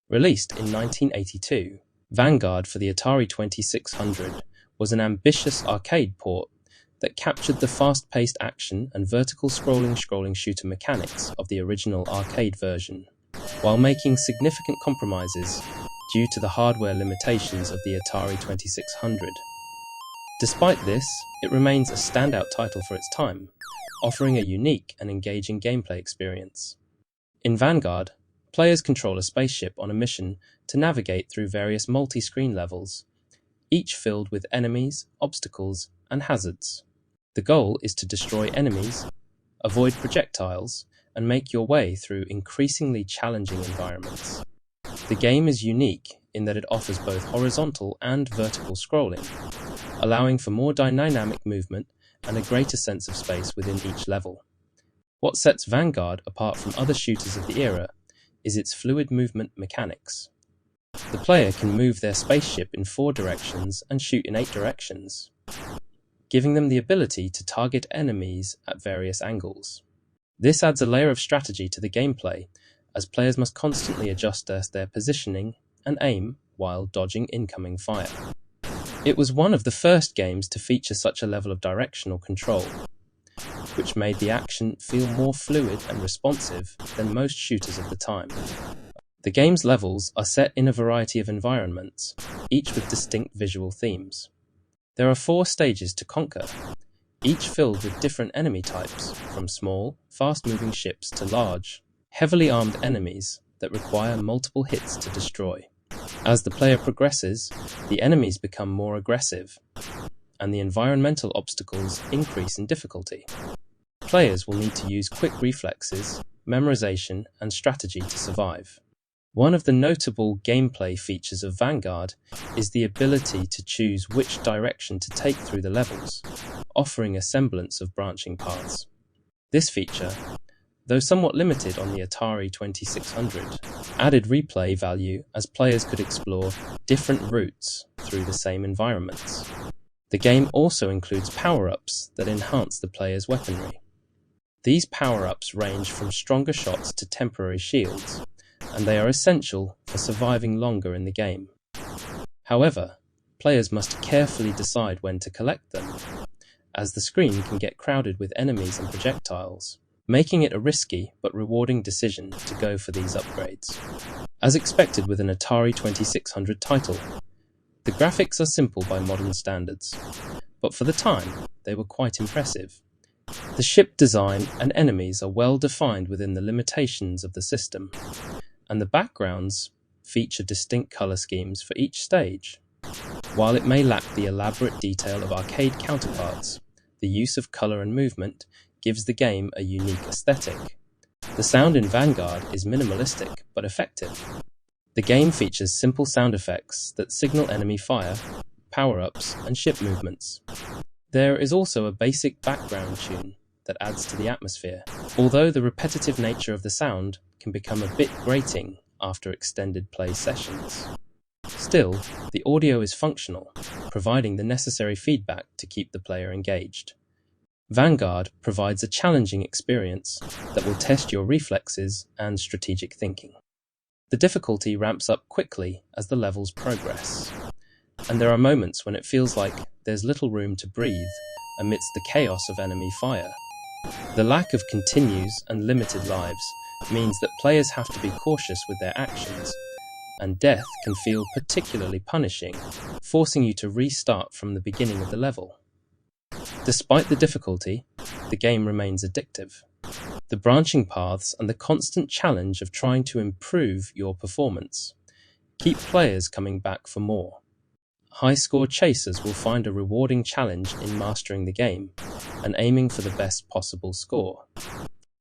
Released in 1982, Vanguard for the Atari 2600 was an ambitious arcade port that captured the fast-paced action and vertical scrolling shooter mechanics of the original arcade version, while making significant compromises due to the hardware limitations of the Atari 2600. Despite this, it remains a standout title for its time, offering a unique and engaging gameplay experience. In Vanguard, players control a spaceship on a mission to navigate through various multi-screen levels, each filled with enemies, obstacles, and hazards. The goal is to destroy enemies, avoid projectiles, and make your way through increasingly challenging environments. The game is unique in that it offers both horizontal and vertical scrolling, allowing for more dynamic movement and a greater sense of space within each level. What sets Vanguard apart from other shooters of the era is its fluid movement mechanics. The player can move their spaceship in 4 directions and shoot in 8 directions, giving them the ability to target enemies at various angles. This adds a layer of strategy to the gameplay, as players must constantly adjust their positioning and aim while dodging incoming fire. It was one of the first games to feature such a level of directional control, which made the action feel more fluid and responsive than most shooters of the time. The game's levels are set in a variety of environments, each with distinct visual themes. There are 4 stages to conquer, each filled with different enemy types, from small, fast-moving ships to large, heavily armed enemies that require multiple hits to destroy. As the player progresses, the enemies become more aggressive, and the environmental obstacles increase in difficulty. Players will need to use quick reflexes, memorization, and strategy to survive. One of the notable gameplay features of Vanguard is the ability to choose which direction to take through the levels, offering a semblance of branching paths. This feature, though somewhat limited on the Atari 2600, added replay value as players could explore different routes through the same environments. The game also includes power-ups that enhance the player's weaponry. These power-ups range from stronger shots to temporary shields, and they are essential for surviving longer in the game. However, players must carefully decide when to collect them, as the screen can get crowded with enemies and projectiles, making it a risky but rewarding decision to go for these upgrades. As expected with an Atari 2600 title, the graphics are simple by modern standards, but for the time, they were quite impressive. The ship design and enemies are well defined within the limitations of the system, and the backgrounds feature distinct color schemes for each stage. While it may lack the elaborate detail of arcade counterparts, the use of color and movement gives the game a unique aesthetic. The sound in Vanguard is minimalistic but effective. The game features simple sound effects that signal enemy fire, power-ups, and ship movements. There is also a basic background tune that adds to the atmosphere, although the repetitive nature of the sound can become a bit grating after extended play sessions. Still, the audio is functional, providing the necessary feedback to keep the player engaged. Vanguard provides a challenging experience that will test your reflexes and strategic thinking. The difficulty ramps up quickly as the levels progress, and there are moments when it feels like there's little room to breathe amidst the chaos of enemy fire. The lack of continues and limited lives means that players have to be cautious with their actions, and death can feel particularly punishing, forcing you to restart from the beginning of the level. Despite the difficulty, the game remains addictive. The branching paths and the constant challenge of trying to improve your performance keep players coming back for more. High-score chasers will find a rewarding challenge in mastering the game and aiming for the best possible score.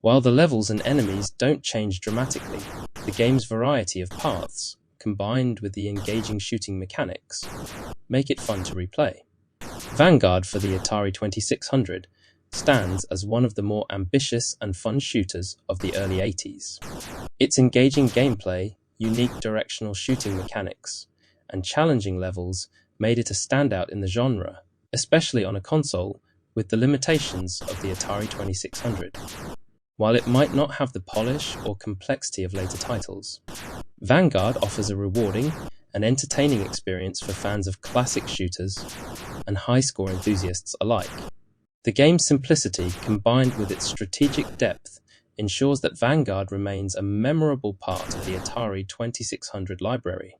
While the levels and enemies don't change dramatically, the game's variety of paths, combined with the engaging shooting mechanics, make it fun to replay. Vanguard for the Atari 2600 stands as one of the more ambitious and fun shooters of the early 80s. Its engaging gameplay, unique directional shooting mechanics, and challenging levels made it a standout in the genre, especially on a console with the limitations of the Atari 2600. while it might not have the polish or complexity of later titles. Vanguard offers a rewarding and entertaining experience for fans of classic shooters and high-score enthusiasts alike. The game's simplicity, combined with its strategic depth, ensures that Vanguard remains a memorable part of the Atari 2600 library.